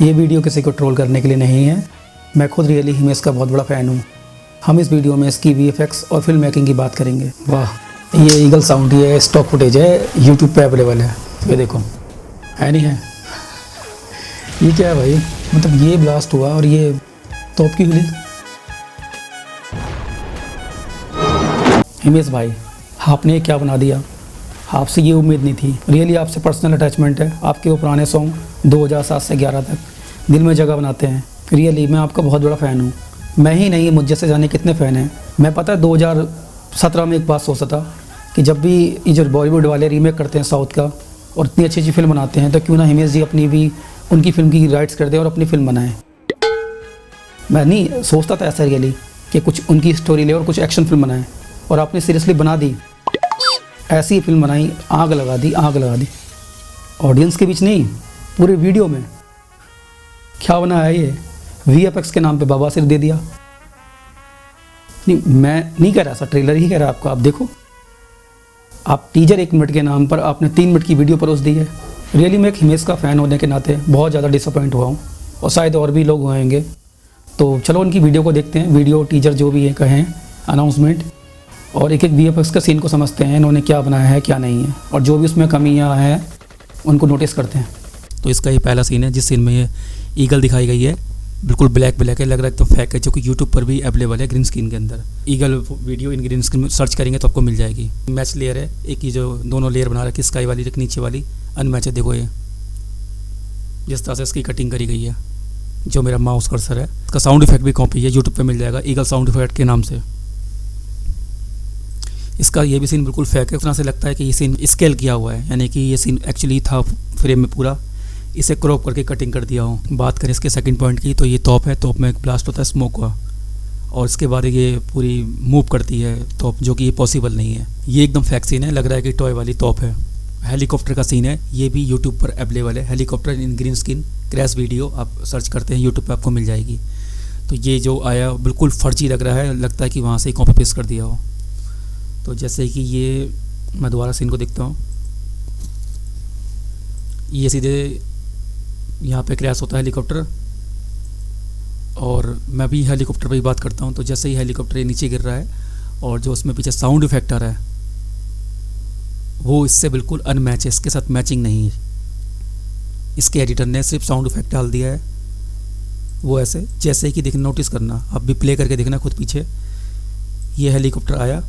ये वीडियो किसी को ट्रोल करने के लिए नहीं है। मैं खुद रियली हिमेश का बहुत बड़ा फ़ैन हूँ। हम इस वीडियो में इसकी VFX और फिल्म मेकिंग की बात करेंगे। वाह, ये ईगल साउंड, ये स्टॉक फुटेज है, यूट्यूब पे अवेलेबल है। ये देखो, है नहीं है? ये क्या है भाई? मतलब ये ब्लास्ट हुआ और ये तोप की गोली। हिमेश भाई, आपने क्या बना दिया। आपसे ये उम्मीद नहीं थी। रियली आपसे पर्सनल अटैचमेंट है। आपके वो पुराने सॉन्ग 2007 से 11 तक दिल में जगह बनाते हैं। रियली मैं आपका बहुत बड़ा फ़ैन हूँ। मैं ही नहीं, मुझ जैसे जाने कितने फ़ैन हैं। मैं पता है 2017 में एक बात सोचता था कि जब भी ये जो बॉलीवुड वाले रीमेक करते हैं साउथ का और इतनी अच्छी अच्छी फिल्म बनाते हैं, तो क्यों ना हिमेश जी अपनी भी उनकी फिल्म की राइट्स कर दें और अपनी फिल्म बनाएं। मैं नहीं सोचता था ऐसा रियली कि कुछ उनकी स्टोरी ले और कुछ एक्शन फिल्म बनाएं, और आपने सीरियसली बना दी। ऐसी ही फिल्म बनाई, आग लगा दी, आग लगा दी। ऑडियंस के बीच नहीं, पूरे वीडियो में। क्या बना है ये? VFX के नाम पे बाबा सिर दे दिया। नहीं, मैं नहीं कह रहा, ऐसा ट्रेलर ही कह रहा है आपका। आप देखो, आप टीजर 1 मिनट के नाम पर आपने 3 मिनट की वीडियो परोस दी है। रियली मैं एक हिमेश का फ़ैन होने के नाते बहुत ज़्यादा डिसअपॉइंट हुआ हूँ, और शायद और भी लोग होंगे। तो चलो उनकी वीडियो को देखते हैं, वीडियो टीजर जो भी है कहें, अनाउंसमेंट, और एक एक VFX का सीन को समझते हैं, इन्होंने क्या बनाया है क्या नहीं है, और जो भी उसमें कमियां हैं उनको नोटिस करते हैं। तो इसका ये पहला सीन है जिस सीन में ये ईगल दिखाई गई है। बिल्कुल ब्लैक है, लग रहा है तो फेक है, जो कि यूट्यूब पर भी अवेलेबल है ग्रीन स्क्रीन के अंदर। ईगल वीडियो इन ग्रीन स्क्रीन में सर्च करेंगे तो आपको मिल जाएगी। मैच लेयर है, एक ही जो दोनों लेयर बना रखी, स्काई वाली एक नीचे वाली अनमैच है। देखो ये जिस तरह से इसकी कटिंग करी गई है, जो मेरा माउस कर्सर है। इसका साउंड इफेक्ट भी कॉपी है, यूट्यूब पर मिल जाएगा ईगल साउंड इफेक्ट के नाम से। इसका ये भी सीन बिल्कुल फेक है। इस तरह से लगता है कि ये सीन स्केल किया हुआ है, यानी कि ये सीन एक्चुअली था फ्रेम में पूरा, इसे क्रॉप करके कटिंग कर दिया हो। बात करें इसके सेकंड पॉइंट की, तो ये तोप है, तोप में एक ब्लास्ट होता है स्मोक का, और इसके बाद ये पूरी मूव करती है तोप, जो कि ये पॉसिबल नहीं है। ये एकदम फेक सीन है, लग रहा है कि टॉय वाली तोप है। हेलीकॉप्टर का सीन है, ये भी यूट्यूब पर अवेलेबल है। हेलीकॉप्टर इन ग्रीन स्क्रीन क्रैश वीडियो आप सर्च करते हैं यूट्यूब पर, आपको मिल जाएगी। तो ये जो आया बिल्कुल फर्जी लग रहा है, लगता है कि वहाँ से ही कॉपी पेस्ट कर दिया हो। तो जैसे कि ये मैं दोबारा सीन को देखता हूँ, ये सीधे यहाँ पे क्रैश होता है हेलीकॉप्टर, और मैं भी हेलीकॉप्टर पे ही बात करता हूँ। तो जैसे ही हेलीकॉप्टर नीचे गिर रहा है, और जो उसमें पीछे साउंड इफेक्ट आ रहा है, वो इससे बिल्कुल अनमैच है, इसके साथ मैचिंग नहीं है। इसके एडिटर ने सिर्फ साउंड इफेक्ट डाल दिया है। वो ऐसे जैसे कि देखना, नोटिस करना, आप भी प्ले करके देखना खुद पीछे। ये हेलीकॉप्टर आया,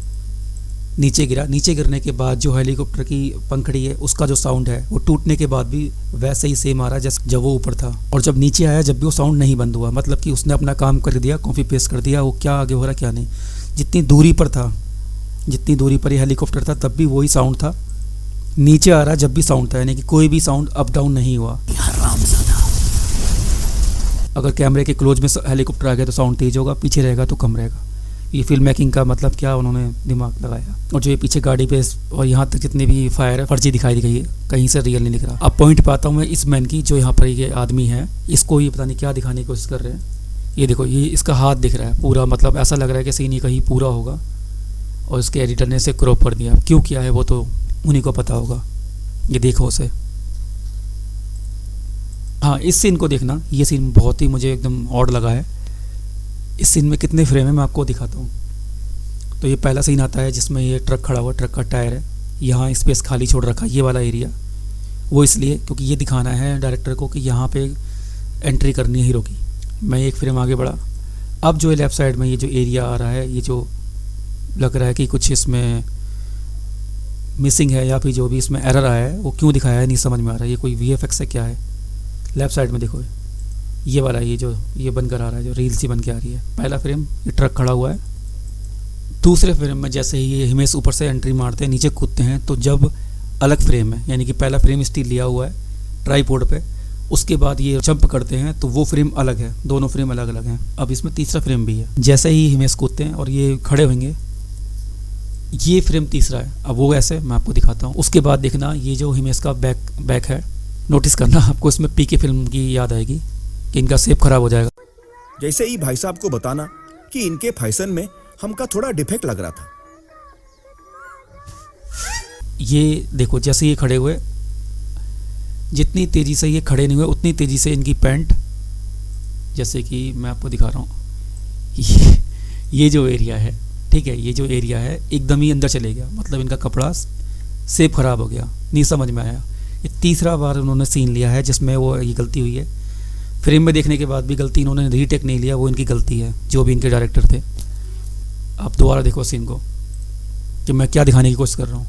नीचे गिरा, नीचे गिरने के बाद जो हेलीकॉप्टर की पंखड़ी है उसका जो साउंड है वो टूटने के बाद भी वैसे ही सेम आ रहा है जैसे जब वो ऊपर था। और जब नीचे आया, जब भी वो साउंड नहीं बंद हुआ, मतलब कि उसने अपना काम कर दिया, कॉपी पेस्ट कर दिया। वो क्या आगे हो रहा क्या नहीं, जितनी दूरी पर था, जितनी दूरी पर ये हेलीकॉप्टर था तब भी वही साउंड था। नीचे आ रहा जब भी साउंड था, यानी कि कोई भी साउंड अप डाउन नहीं हुआ। अगर कैमरे के क्लोज में हेलीकॉप्टर आ गया तो साउंड तेज होगा, पीछे रहेगा तो कम रहेगा। ये फिल्म मेकिंग का मतलब क्या उन्होंने दिमाग लगाया। और जो ये पीछे गाड़ी पे और यहाँ तक जितने भी फायर है फर्जी दिखाई दी गई है, कहीं से रियल नहीं दिख रहा। अब पॉइंट पाता हूँ मैं इस मैन की, जो यहाँ पर ये आदमी है, इसको ये पता नहीं क्या दिखाने की कोशिश कर रहे हैं। ये देखो, ये इसका हाथ दिख रहा है पूरा, मतलब ऐसा लग रहा है कि सीन ये कहीं पूरा होगा, और इसके एडिटर ने इसे क्रॉप कर दिया। क्यों किया है वो तो उन्हीं को पता होगा। ये देखो उसे, हाँ इस सीन को देखना, ये सीन बहुत ही मुझे एकदम ऑड लगा है। इस सीन में कितने फ्रेम है मैं आपको दिखाता हूँ। तो ये पहला सीन आता है जिसमें ये ट्रक खड़ा हुआ, ट्रक का टायर है, यहाँ स्पेस खाली छोड़ रखा है, ये वाला एरिया। वो इसलिए क्योंकि ये दिखाना है डायरेक्टर को कि यहाँ पे एंट्री करनी है हीरो की। मैं एक फ्रेम आगे बढ़ा, अब जो लेफ़्ट साइड में ये जो एरिया आ रहा है, ये जो लग रहा है कि कुछ इसमें मिसिंग है या फिर जो भी इसमें एरर आया है, वो क्यों दिखाया है नहीं समझ में आ रहा है। ये कोई VFX है क्या है? लेफ़्ट साइड में देखो, ये वाला ये बनकर आ रहा है, जो रील सी बन के आ रही है। पहला फ्रेम ये ट्रक खड़ा हुआ है। दूसरे फ्रेम में जैसे ही ये हिमेश ऊपर से एंट्री मारते हैं, नीचे कूदते हैं, तो जब अलग फ्रेम है, यानी कि पहला फ्रेम स्टिल लिया हुआ है ट्राईपोड पे, उसके बाद ये जंप करते हैं तो वो फ्रेम अलग है, दोनों फ्रेम अलग अलग हैं। अब इसमें तीसरा फ्रेम भी है। जैसे ही हिमेश कूदते हैं और ये खड़े होंगे, ये फ्रेम तीसरा है। अब वो ऐसे मैं आपको दिखाता हूँ। उसके बाद देखना, ये जो हिमेश का बैक है, नोटिस करना, आपको इसमें PK फिल्म की याद आएगी कि इनका शेप खराब हो जाएगा। जैसे ही भाई साहब को बताना कि इनके फैशन में हमका थोड़ा डिफेक्ट लग रहा था। ये देखो, जैसे ये खड़े हुए, जितनी तेज़ी से ये खड़े नहीं हुए उतनी तेज़ी से इनकी पैंट जैसे कि मैं आपको दिखा रहा हूँ, ये जो एरिया है, ठीक है, ये जो एरिया है एकदम ही अंदर चले गया, मतलब इनका कपड़ा सेप खराब हो गया, नहीं समझ में आया। ये तीसरा बार उन्होंने सीन लिया है जिसमें वो ये गलती हुई है। फ्रेम में देखने के बाद भी गलती, इन्होंने रीटेक नहीं लिया, वो इनकी गलती है, जो भी इनके डायरेक्टर थे। आप दोबारा देखो सीन को कि मैं क्या दिखाने की कोशिश कर रहा हूँ।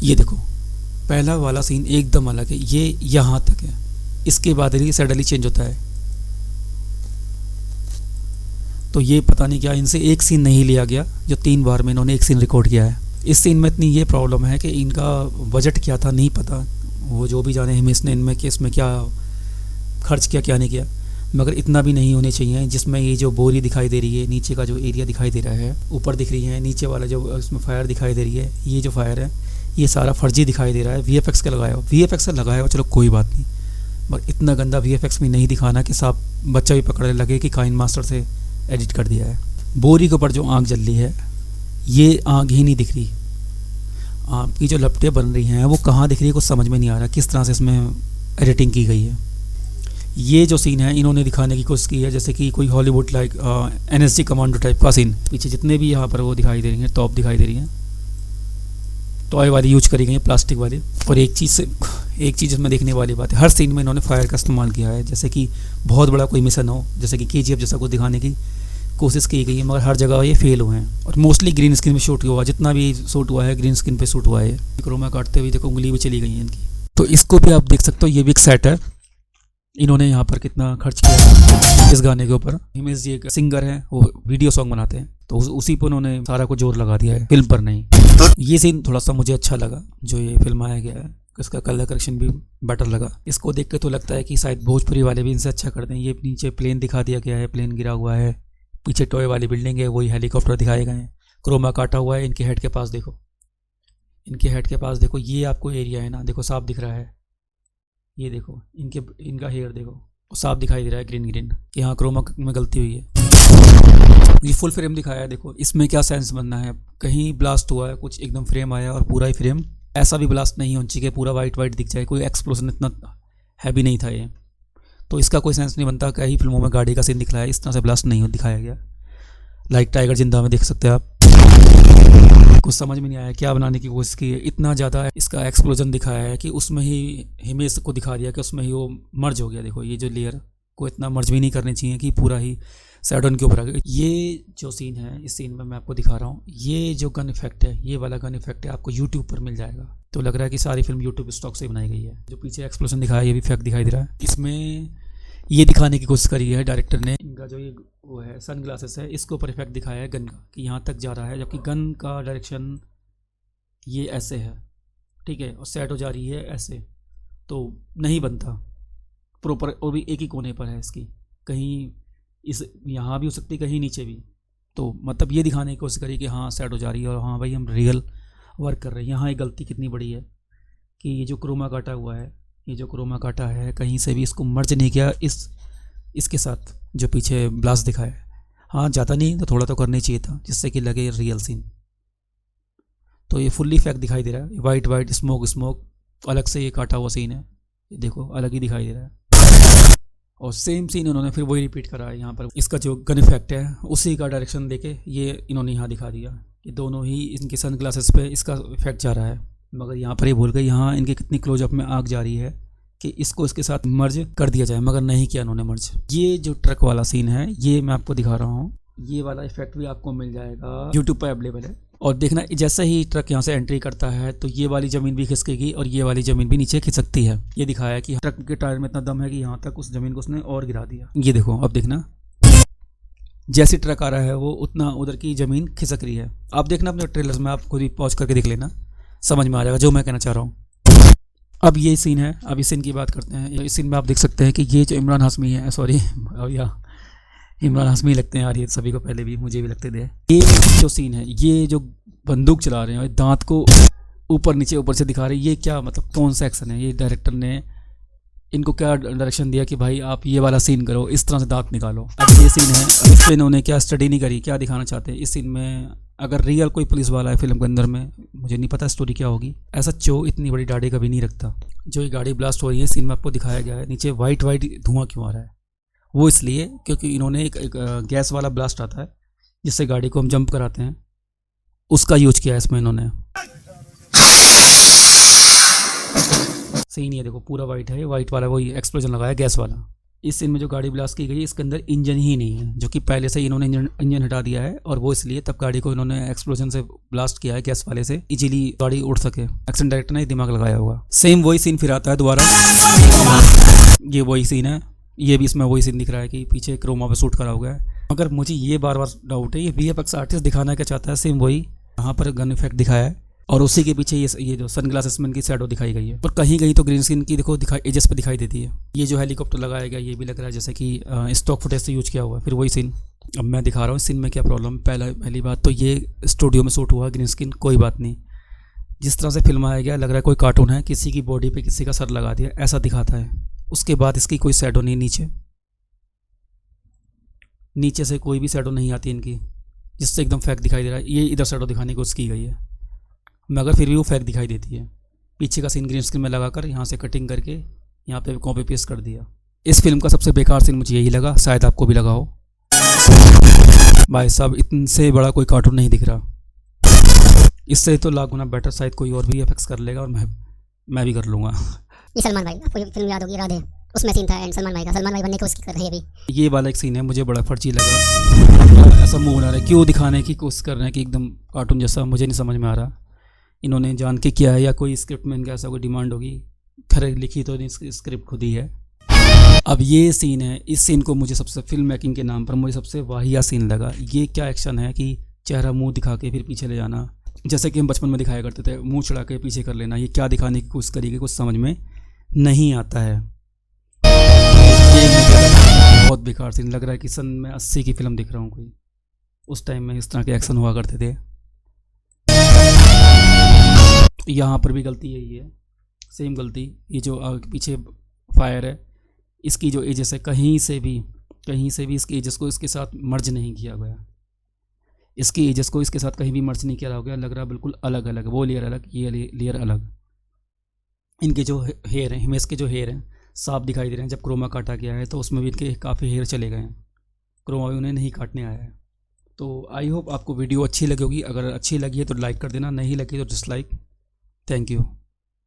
ये देखो, पहला वाला सीन एकदम अलग है, ये यहाँ तक है, इसके बाद ही सडनली चेंज होता है। तो ये पता नहीं क्या इनसे एक सीन नहीं लिया गया, जो 3 बार में इन्होंने एक सीन रिकॉर्ड किया है। इस सीन में इतनी ये प्रॉब्लम है कि इनका बजट क्या था नहीं पता, वो जो भी जाने हिमेश ने इनमें कि इसमें क्या खर्च किया क्या नहीं किया, मगर इतना भी नहीं होने चाहिए जिसमें ये जो बोरी दिखाई दे रही है, नीचे का जो एरिया दिखाई दे रहा है, ऊपर दिख रही है, नीचे वाला जो इसमें फायर दिखाई दे रही है, ये जो फायर है ये सारा फर्जी दिखाई दे रहा है। VFX का लगाया हो, VFX का लगाया हो चलो कोई बात नहीं, मगर इतना गंदा VFX में नहीं दिखाना कि साहब बच्चा भी पकड़ने लगे कि काइन मास्टर से एडिट कर दिया है। बोरी के ऊपर जो आग जल रही है, ये आग ही नहीं दिख रही, आग की जो लपटें बन रही हैं वो कहाँ दिख रही है, कुछ समझ में नहीं आ रहा किस तरह से इसमें एडिटिंग की गई है। ये जो सीन है इन्होंने दिखाने की कोशिश की है जैसे कि कोई Hollywood like NSG commando type का सीन। पीछे जितने भी यहाँ पर वो दिखाई दे रही हैं, टॉप दिखाई दे रही हैं, टॉय वाली यूज करी गई है, प्लास्टिक वाली। और एक चीज़ इसमें देखने वाली बात है, हर सीन में इन्होंने फायर का इस्तेमाल किया है, जैसे कि बहुत बड़ा कोई मिशन हो, जैसे कि KGF जैसा कुछ दिखाने की कोशिश की गई है, मगर हर जगह ये फेल हुए हैं। और मोस्टली ग्रीन स्क्रीन पे शूट हुआ, जितना भी शूट हुआ है ग्रीन स्क्रीन पे शूट हुआ है। क्रोमा काटते हुए देखो उंगली भी चली गई है इनकी। तो इसको भी आप देख सकते हो, ये भी एक सेट है, इन्होंने यहाँ पर कितना खर्च किया इस गाने के ऊपर। हिमेश जी एक सिंगर है, वो वीडियो सॉन्ग बनाते हैं, तो उसी पर उन्होंने सारा को जोर लगा दिया है, फिल्म पर नहीं। ये सीन थोड़ा सा मुझे अच्छा लगा जो ये फिल्माया गया है, इसका कलर करेक्शन भी बेटर लगा। इसको देख के तो लगता है कि शायद भोजपुरी वाले भी इनसे अच्छा कर दें। ये नीचे प्लेन दिखा दिया गया है, प्लेन गिरा हुआ है, पीछे टॉय वाली बिल्डिंग है, वही हेलीकॉप्टर दिखाए गए हैं, क्रोमा काटा हुआ है। इनके हेड के पास देखो, इनके हेड के पास देखो, ये आपको एरिया है ना, देखो साफ दिख रहा है, ये देखो इनका हेयर देखो साफ दिखाई दे रहा है ग्रीन ग्रीन कि हाँ क्रोमा में गलती हुई है। ये फुल फ्रेम दिखाया है, देखो इसमें क्या सेंस बनना है, कहीं ब्लास्ट हुआ है कुछ एकदम फ्रेम आया और पूरा ही फ्रेम, ऐसा भी ब्लास्ट नहीं होना चाहिए पूरा वाइट वाइट दिख जाए, कोई एक्सप्लोजन इतना हैवी नहीं था ये, तो इसका कोई सेंस नहीं बनता। कई फिल्मों में गाड़ी का सीन दिखलाया, इस तरह से ब्लास्ट नहीं दिखाया गया। लाइक टाइगर जिंदा में देख सकते हैं आप, कुछ समझ में नहीं आया क्या बनाने की कोशिश की है, इतना ज़्यादा इसका एक्सप्लोजन दिखाया है कि उसमें ही हिमेश को दिखा दिया कि उसमें ही वो मर्ज हो गया। देखो ये जो लेयर को इतना मर्ज भी नहीं करनी चाहिए कि पूरा ही सैडन के ऊपर आ गया। ये जो सीन है, इस सीन में मैं आपको दिखा रहा हूँ, ये जो गन इफेक्ट है, ये वाला गन इफेक्ट है, आपको यूट्यूब पर मिल जाएगा। तो लग रहा है कि सारी फिल्म यूट्यूब स्टॉक से बनाई गई है। जो पीछे एक्सप्लोजन दिखाया है ये भी इफेक्ट दिखाई दे रहा है। इसमें ये दिखाने की कोशिश करी है डायरेक्टर ने, इनका जो ये वो है सन ग्लासेस है, इसके ऊपर इफेक्ट दिखाया है गन का कि यहाँ तक जा रहा है, जबकि गन का डायरेक्शन ये ऐसे है, ठीक है, और सेट हो जा रही है ऐसे, तो नहीं बनता प्रॉपर। वो भी एक ही कोने पर है इसकी, कहीं इस यहाँ भी हो सकती है, कहीं नीचे भी। तो मतलब ये दिखाने की कोशिश करी कि हाँ सेट हो जा रही है और हाँ भाई हम रियल वर्क कर रहे हैं। यहाँ एक गलती कितनी बड़ी है कि ये जो क्रोमा काटा हुआ है, ये जो क्रोमा काटा है, कहीं से भी इसको मर्ज नहीं किया इसके साथ जो पीछे ब्लास्ट दिखाया है। हाँ ज़्यादा नहीं तो थोड़ा तो करना ही चाहिए था जिससे कि लगे रियल सीन। तो ये फुल्ली इफेक्ट दिखाई दे रहा है, वाइट वाइट स्मोक अलग से ये काटा हुआ सीन है, ये देखो अलग ही दिखाई दे रहा है। और सेम सीन उन्होंने फिर वही रिपीट करा है यहाँ पर। इसका जो गन इफेक्ट है उसी का डायरेक्शन देके ये इन्होंने यहाँ दिखा दिया कि दोनों ही इनके सन ग्लासेस पे इसका इफेक्ट जा रहा है, मगर यहाँ पर ये भूल गए यहाँ इनके कितनी क्लोजअप में आग जा रही है कि इसको इसके साथ मर्ज कर दिया जाए, मगर नहीं किया इन्होंने मर्ज। ये जो ट्रक वाला सीन है ये मैं आपको दिखा रहा हूँ, ये वाला इफेक्ट भी आपको मिल जाएगा, यूट्यूब पर अवेलेबल है। और देखना जैसे ही ट्रक यहाँ से एंट्री करता है तो ये वाली ज़मीन भी खिसकेगी और ये वाली ज़मीन भी नीचे खिसकती है। ये दिखाया है कि ट्रक के टायर में इतना दम है कि यहाँ तक उस ज़मीन को उसने और गिरा दिया। ये देखो अब देखना, जैसे ट्रक आ रहा है वो उतना उधर की ज़मीन खिसक रही है। आप देखना अपने ट्रेलर्स में, आप खुद ही पॉज करके देख लेना, समझ में आ जाएगा जो मैं कहना चाह रहा हूँ। अब ये सीन है, अब इस सीन की बात करते हैं। इस सीन में आप देख सकते हैं कि ये जो इमरान हाशमी है, सॉरी अब या इमरान हाशमी लगते हैं यार, ये सभी को पहले भी मुझे भी लगते थे। ये जो सीन है, ये जो बंदूक चला रहे हैं, दांत को ऊपर से दिखा रहे हैं, ये क्या मतलब कौन सा एक्शन है? ये डायरेक्टर ने इनको क्या डायरेक्शन दिया कि भाई आप ये वाला सीन करो, इस तरह से दांत निकालो। अब ये सीन है, अब इस पर इन्होंने क्या स्टडी नहीं करी, क्या दिखाना चाहते हैं इस सीन में? अगर रियल कोई पुलिस वाला है फिल्म के अंदर में, मुझे नहीं पता स्टोरी क्या होगी, ऐसा चो इतनी बड़ी दाढ़ी कभी नहीं रखता। जो ये गाड़ी ब्लास्ट हो रही है सीन में आपको दिखाया गया है, नीचे वाइट धुआं क्यों आ रहा है, वो इसलिए क्योंकि इन्होंने एक गैस वाला ब्लास्ट आता है जिससे गाड़ी को हम जंप कराते हैं, उसका यूज किया है इसमें इन्होंने। सही नहीं है, देखो पूरा वाइट है, वाइट वाला वही एक्सप्लोजन लगाया गैस वाला। इस सीन में जो गाड़ी ब्लास्ट की गई है इसके अंदर इंजन ही नहीं है, जो कि पहले से ही इन्होंने इंजन हटा दिया है, और वो इसलिए तब गाड़ी को इन्होंने एक्सप्लोजन से ब्लास्ट किया है गैस वाले से, इजीली गाड़ी उड़ सके। एक्शन डायरेक्टर ने दिमाग लगाया होगा। सेम वही सीन फिर आता है दोबारा, ये वही सीन है, ये भी इसमें वही सीन दिख रहा है कि पीछे क्रोमा पे शूट करा हुआ है। मगर मुझे ये बार बार डाउट है, ये VFX आर्टिस्ट दिखाना क्या चाहता है, सेम वही यहाँ पर गन इफेक्ट दिखाया है और उसी के पीछे ये जो सनग्लासेस मैन की शैडो दिखाई गई है, और कहीं कहीं तो ग्रीन स्क्रीन की देखो एजेस पे दिखाई देती है। ये जो हेलीकॉप्टर लगाया गया ये भी लग रहा है जैसे कि स्टॉक फुटेज से यूज किया हुआ है। फिर वही सीन अब मैं दिखा रहा हूँ, इस सीन में क्या प्रॉब्लम। पहली बात तो ये स्टूडियो में शूट हुआ ग्रीन स्क्रीन, कोई बात नहीं। जिस तरह से फिल्माया गया लग रहा है कोई कार्टून है, किसी की बॉडी पे किसी का सर लगा दिया ऐसा दिखाता है। उसके बाद इसकी कोई शैडो नहीं, नीचे से कोई भी शैडो नहीं आती इनकी, जिससे एकदम फेक दिखाई दे रहा है। ये इधर शैडो दिखाने की कोशिश की गई है मगर फिर भी वो फेक दिखाई देती है। पीछे का सीन ग्रीन स्क्रीन में लगाकर यहाँ से कटिंग करके यहाँ पे कॉपी पेस्ट कर दिया। इस फिल्म का सबसे बेकार सीन मुझे यही लगा, शायद आपको भी लगा हो। भाई साहब इनसे बड़ा कोई कार्टून नहीं दिख रहा, इससे तो लाख गुना बेटर शायद कोई और भी एफेक्ट्स कर लेगा और मैं भी कर लूँगा। ये सलमान भाई, आपको ये फिल्म याद होगी राधे, उसमें सीन था एंड सलमान भाई बनने की कोशिश कर रहे हैं अभी। ये वाला एक सीन है मुझे बड़ा फर्जी लगा, ऐसा मुंह बना रहा है, क्यों दिखाने की कोशिश कर रहे हैं कि एकदम कार्टून जैसा, मुझे नहीं समझ में आ रहा इन्होंने जान के किया है या कोई स्क्रिप्ट में इनका ऐसा कोई डिमांड होगी। खैर लिखी तो स्क्रिप्ट खुद ही है। अब ये सीन है, इस सीन को मुझे सबसे फिल्म मेकिंग के नाम पर मुझे सबसे वाहिया सीन लगा। ये क्या एक्शन है कि चेहरा मुँह दिखा के फिर पीछे ले जाना, जैसे कि हम बचपन में दिखाया करते थे, मुँह चढ़ा के पीछे कर लेना। ये क्या दिखाने की कोशिश करी, कुछ समझ में नहीं आता है। बहुत बेकार सीन लग रहा है कि सन में 80 की फिल्म दिख रहा हूँ कोई, उस टाइम में इस तरह के एक्शन हुआ करते थे। यहाँ पर भी गलती यही है, सेम गलती। ये जो पीछे फायर है इसकी जो एजेस है कहीं से भी इसकी एजेस को इसके साथ मर्ज नहीं किया गया, इसकी एजेस को इसके साथ कहीं भी मर्ज नहीं किया गया। लग रहा बिल्कुल अलग अलग, वो लेयर अलग, ये लेयर अलग। इनके जो हेयर हैं, हिमेश के जो हेयर हैं साफ दिखाई दे रहे हैं। जब क्रोमा काटा गया है तो उसमें भी इनके काफ़ी हेयर चले गए हैं, क्रोमा भी उन्हें नहीं काटने आया है। तो आई होप आपको वीडियो अच्छी लगी होगी। अगर अच्छी लगी है तो लाइक कर देना, नहीं लगी तो डिसलाइक। Thank you.